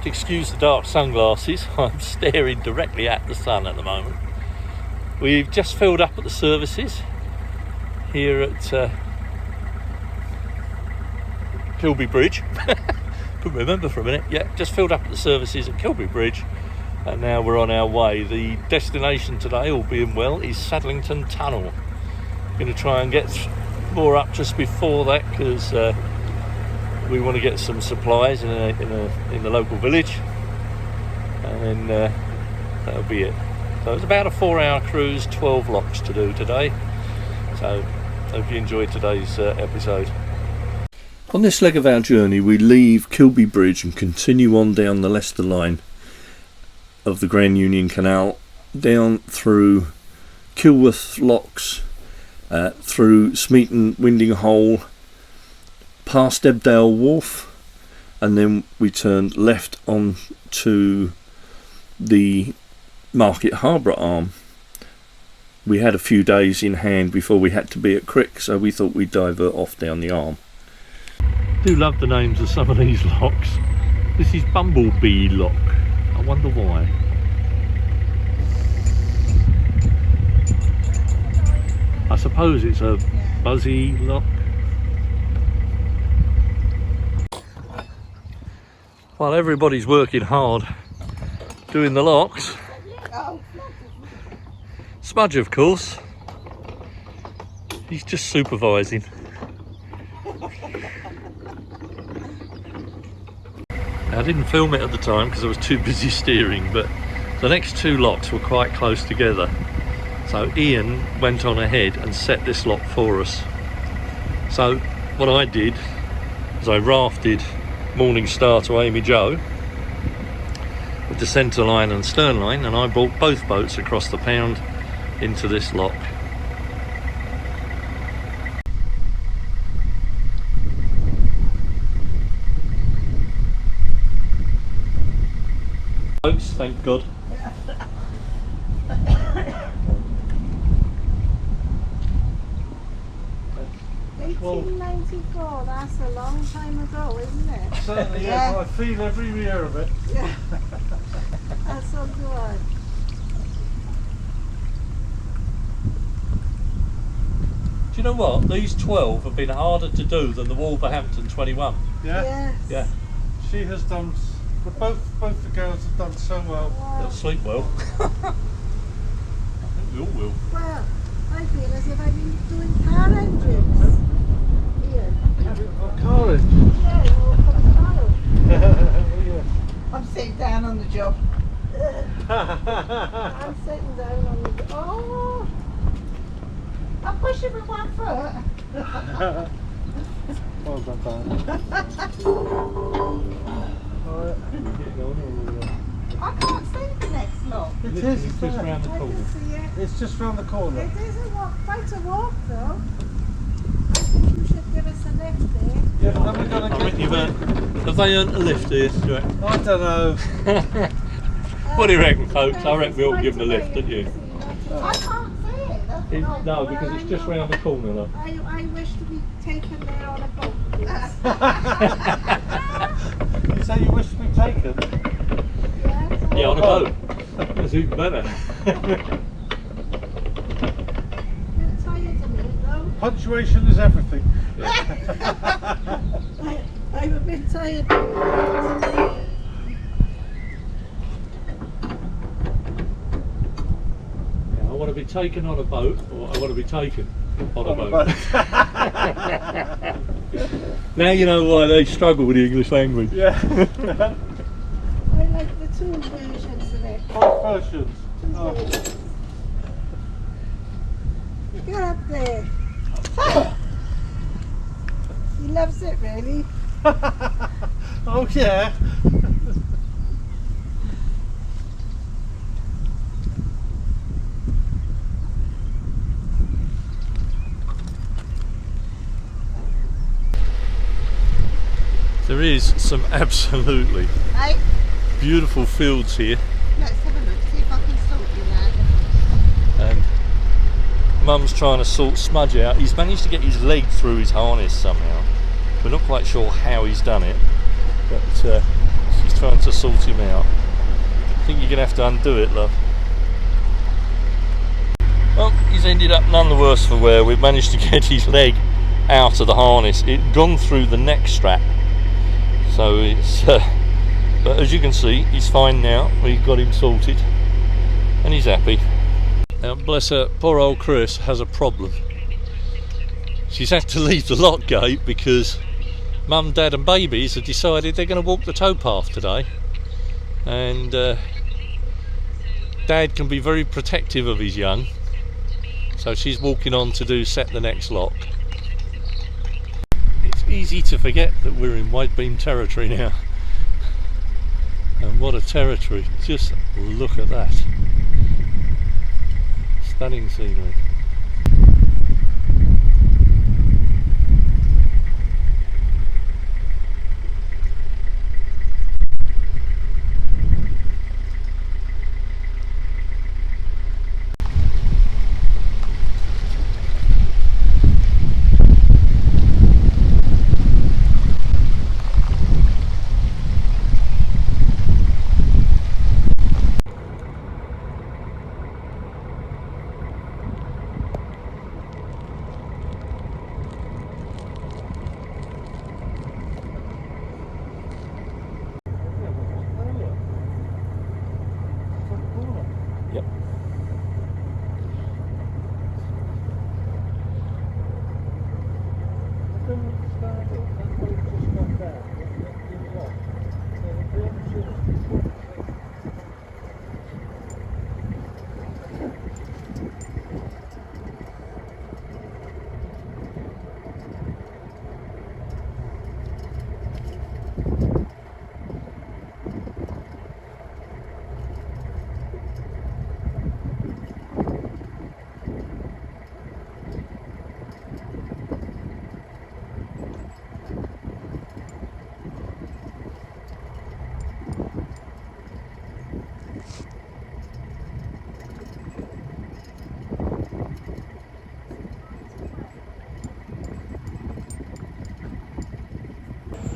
excuse the dark sunglasses, I'm staring directly at the sun at the moment. We've just filled up at the services here at Kilby Bridge. Couldn't remember for a minute. Yeah, just filled up at the services at Kilby Bridge, and now we're on our way. The destination today, all being well, is Saddington Tunnel. Going to try and get more up just before that, because we want to get some supplies in the local village, and then that'll be it. So it's about a 4-hour cruise, 12 locks to do today. So hope you enjoyed today's episode. On this leg of our journey, we leave Kilby Bridge and continue on down the Leicester line of the Grand Union Canal, down through Kilworth Locks, through Smeaton Winding Hole, past Ebdale Wharf, and then we turned left on to the Market Harborough arm. We had a few days in hand before we had to be at Crick, so we thought we'd divert off down the arm. I do love the names of some of these locks. This is Bumblebee Lock. I wonder why. I suppose it's a buzzy lock. While everybody's working hard doing the locks, Smudge, of course, he's just supervising. I didn't film it at the time because I was too busy steering, but the next 2 locks were quite close together. So Ian went on ahead and set this lock for us. So what I did is I rafted Morning Star to Amy Joe with the centre line and stern line, and I brought both boats across the pound into this lock. Boats, thank God. 1894, that's a long time ago, isn't it? Certainly is. I feel every year of it. Yeah. That's so good. Do you know what? These 12 have been harder to do than the Wolverhampton 21. Yeah? Yes. Yeah. She has done, but both the girls have done so well. They'll sleep well. I think we all will. Well, I feel as if I've been doing car engines. Car engine? Yeah, you're from Kyle. Yeah. I'm sitting down on the job. I'm sitting down on the... Oh! I'm pushing with 1 foot. Well done, Dan. I can't see the next lot. It is. It's just round the I corner. can see it. It's just round the corner. It is quite a walk though. I think you should give us a lift there. Yeah, but then we're going I to reckon get... you've have they earned a lift here, Stuart? I don't know. What do you reckon, folks? I reckon we ought to give them a lift, don't you? I can't see it. That's what I- No, because it's just round the corner, look. I wish to be taken there on a boat, please. You say you wish to be taken? Yes. Yeah, on a boat. That's even better. Bit tired a minute though. Punctuation is everything. I'm a bit tired. I want to be taken on a boat, or I want to be taken on a boat. Now you know why they struggle with the English language. Yeah. I like the 2 versions of it. Both versions. Oh. Get up there. He loves it really. Oh yeah. There is some absolutely Hey, beautiful fields here, let's have a look, see if I can sort you now. and Mum's trying to sort Smudge out. He's managed to get his leg through his harness somehow. We're not quite sure how he's done it, but she's trying to sort him out. I think you're going to have to undo it, love. Well, he's ended up none the worse for wear. We've managed to get his leg out of the harness. It'd gone through the neck strap. So it's... but as you can see, he's fine now. We've got him sorted. And he's happy. Now, bless her, poor old Chris has a problem. She's had to leave the lock gate because Mum, Dad and babies have decided they're going to walk the towpath today. And Dad can be very protective of his young. So she's walking on to do set the next lock. It's easy to forget that we're in wide beam territory now. And what a territory. Just look at that. Stunning scenery. Yep.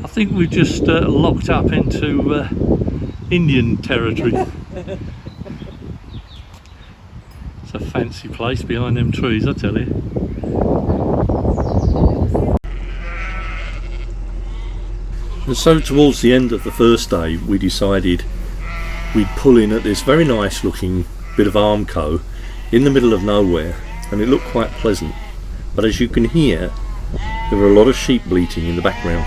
I think we've just locked up into Indian territory. It's a fancy place behind them trees, I tell you. And so towards the end of the first day we decided we'd pull in at this very nice looking bit of Armco in the middle of nowhere, and it looked quite pleasant. But as you can hear, there were a lot of sheep bleating in the background.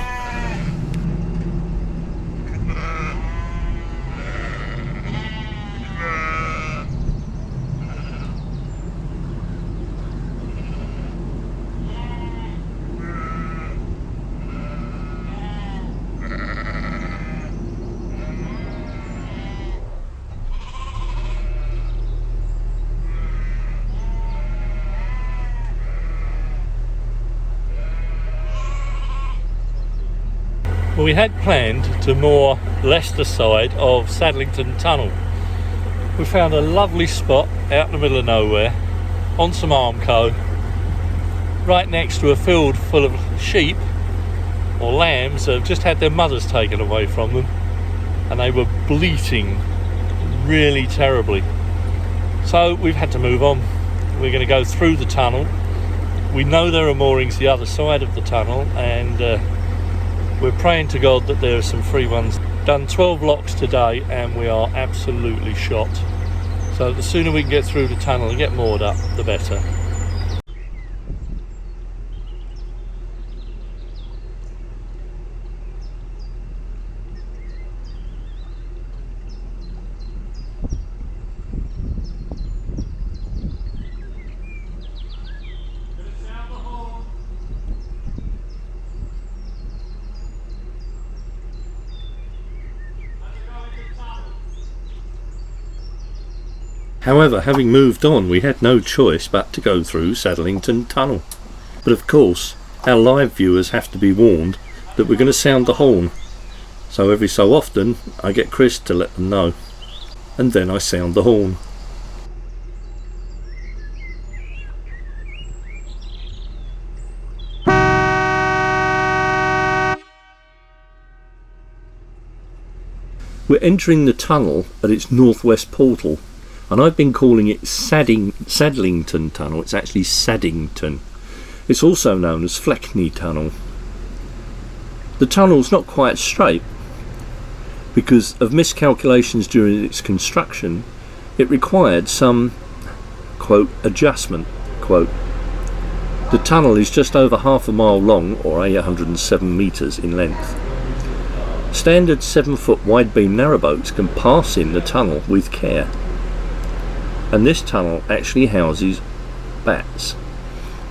Well, we had planned to moor Leicester side of Saddington Tunnel. We found a lovely spot out in the middle of nowhere on some Armco, right next to a field full of sheep or lambs that have just had their mothers taken away from them, and they were bleating really terribly. So we've had to move on. We're going to go through the tunnel. We know there are moorings the other side of the tunnel, and we're praying to God that there are some free ones. Done 12 locks today and we are absolutely shot. So the sooner we can get through the tunnel and get moored up, the better. However, having moved on, we had no choice but to go through Saddington Tunnel. But of course, our live viewers have to be warned that we're going to sound the horn. So every so often, I get Chris to let them know. And then I sound the horn. We're entering the tunnel at its northwest portal, and I've been calling it Saddington Tunnel. It's actually Saddington. It's also known as Fleckney Tunnel. The tunnel's not quite straight. Because of miscalculations during its construction, it required some, quote, adjustment, quote. The tunnel is just over half a mile long, or 807 metres in length. Standard 7-foot wide beam narrowboats can pass in the tunnel with care. And this tunnel actually houses bats.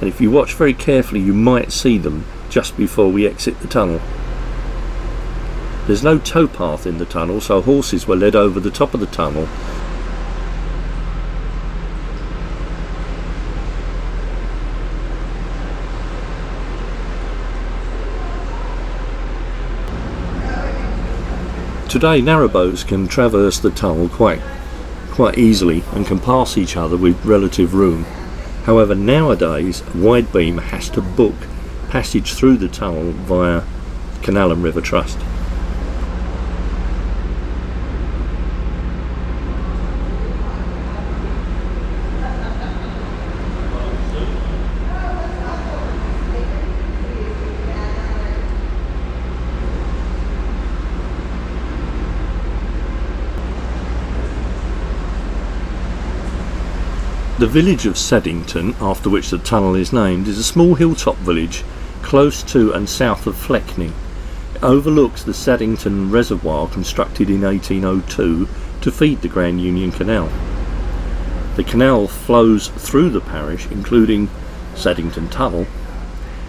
And if you watch very carefully, you might see them just before we exit the tunnel. There's no towpath in the tunnel, so horses were led over the top of the tunnel. Today narrowboats can traverse the tunnel quite easily and can pass each other with relative room. However, nowadays a wide beam has to book passage through the tunnel via Canal and River Trust. The village of Saddington, after which the tunnel is named, is a small hilltop village close to and south of Fleckney. It overlooks the Saddington Reservoir constructed in 1802 to feed the Grand Union Canal. The canal flows through the parish, including Saddington Tunnel,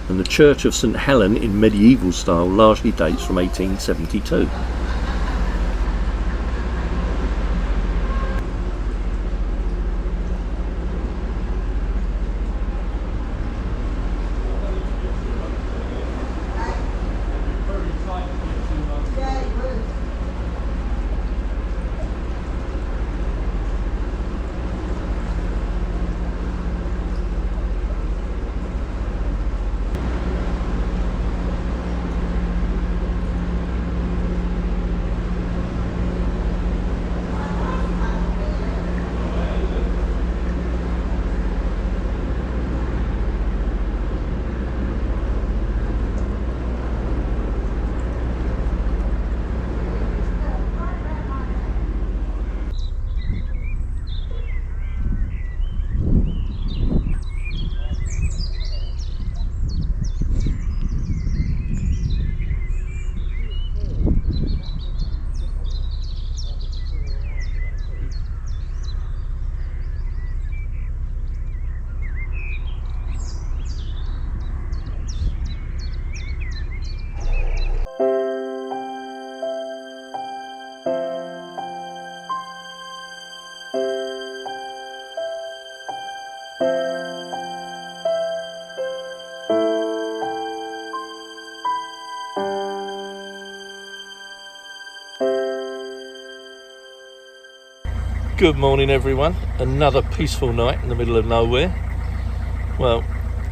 and the Church of St Helen in medieval style largely dates from 1872. Good morning everyone, another peaceful night in the middle of nowhere. Well,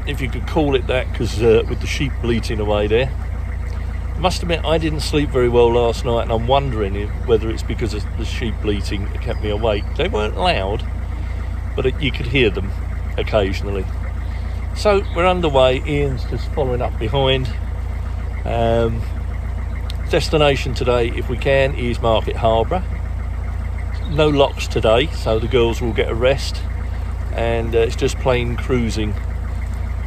if you could call it that, because with the sheep bleating away there. I must admit I didn't sleep very well last night, and I'm wondering whether it's because of the sheep bleating that kept me awake. They weren't loud, but you could hear them occasionally. So we're underway, Ian's just following up behind. Destination today, if we can, is Market Harborough. No locks today, so the girls will get a rest, and it's just plain cruising.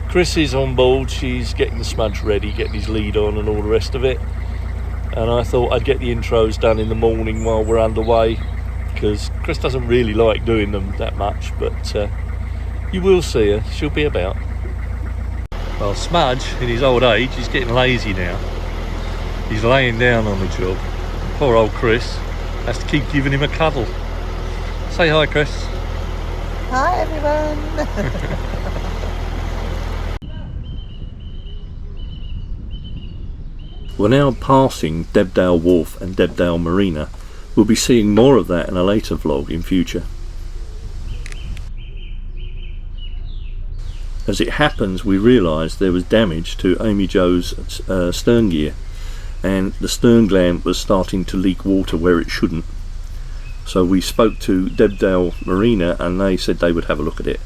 Chris is on board, she's getting the smudge ready, getting his lead on and all the rest of it, and I thought I'd get the intros done in the morning while we're underway, because Chris doesn't really like doing them that much, but you will see her, she'll be about. Well, Smudge, in his old age, he's getting lazy now. He's laying down on the job. Poor old Chris has to keep giving him a cuddle. Say hi, Chris. Hi everyone. We're now passing Debdale Wharf and Debdale Marina. We'll be seeing more of that in a later vlog in future. As it happens, we realised there was damage to Amy Jo's stern gear, and the stern gland was starting to leak water where it shouldn't. So we spoke to Debdale Marina and they said they would have a look at it.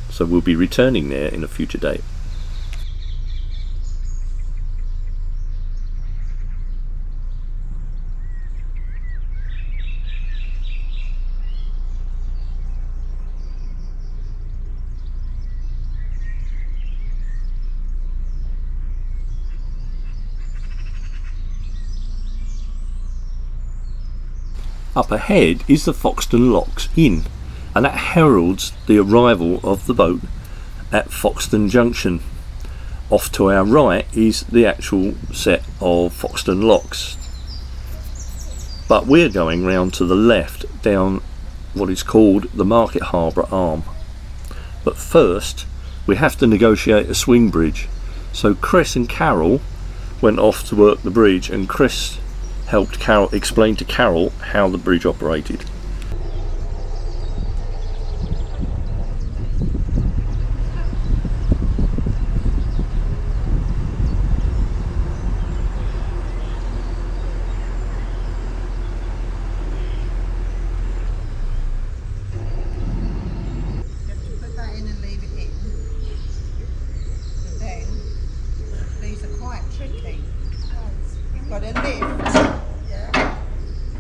So we'll be returning there in a future date. Up ahead is the Foxton Locks Inn, and that heralds the arrival of the boat at Foxton Junction. Off to our right is the actual set of Foxton Locks, but we're going round to the left down what is called the Market Harborough Arm. But first we have to negotiate a swing bridge, so Chris and Carol went off to work the bridge, and Chris helped Carol explain to Carol how the bridge operated. Put that in and leave it in. And then these are quite tricky. You've got a lift.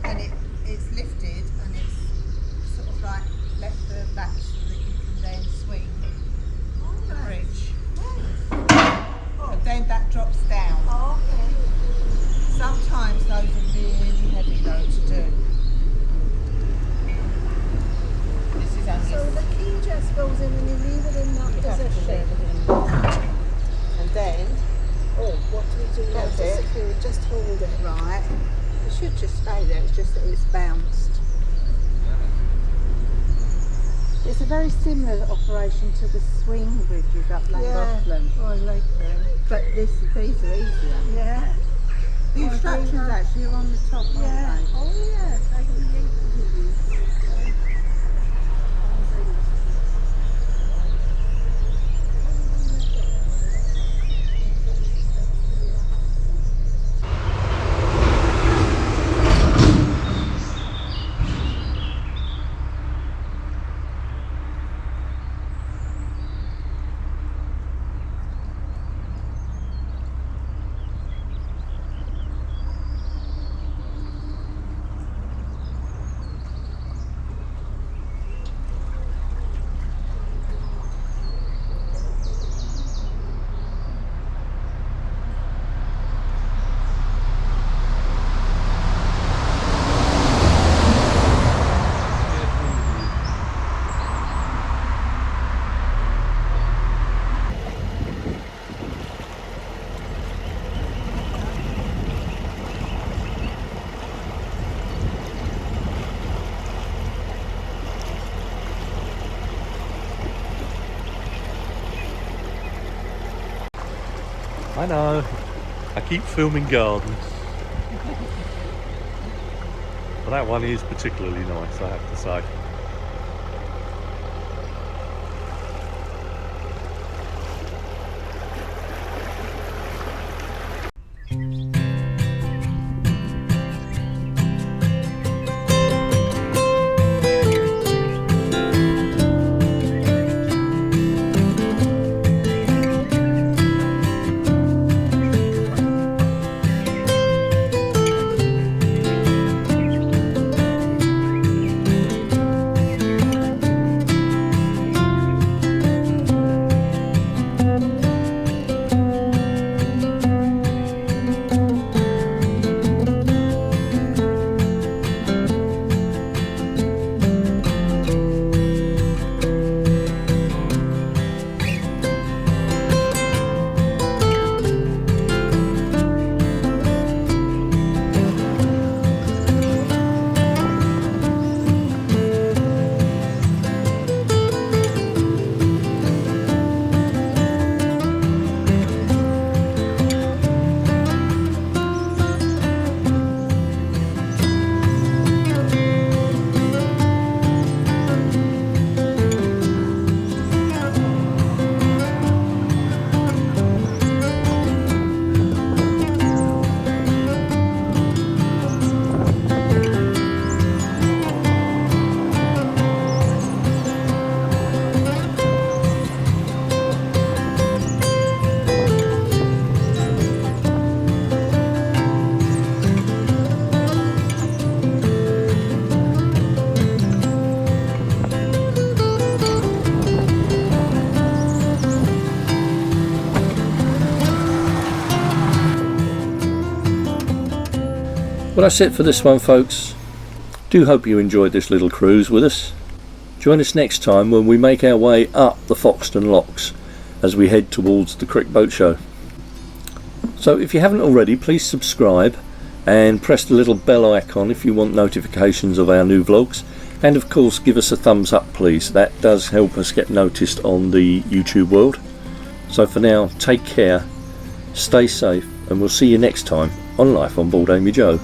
And it's lifted and it's sort of like left the latch so that you can then swing the bridge. But then that drops down. Sometimes those are really heavy though to do. This is only So the key just goes in and you leave it in that position. and then What do we do now That's to it. secure it? Just hold it. right, it should just stay there, it's just that it's bounced. It's a very similar operation to the swing bridges up Llangollen. Oh, I like them. But these are easier. Yeah. The instructions actually are on the top, aren't Yeah. they? Oh, yes. I can make these. I know, I keep filming gardens. But that one is particularly nice, I have to say. Well, that's it for this one, folks. Do hope you enjoyed this little cruise with us. Join us next time when we make our way up the Foxton Locks as we head towards the Crick Boat Show. So if you haven't already, please subscribe and press the little bell icon if you want notifications of our new vlogs, and of course give us a thumbs up please. That does help us get noticed on the YouTube world. So for now, take care, stay safe, and we'll see you next time on Life on Board Amy Joe.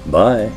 Bye.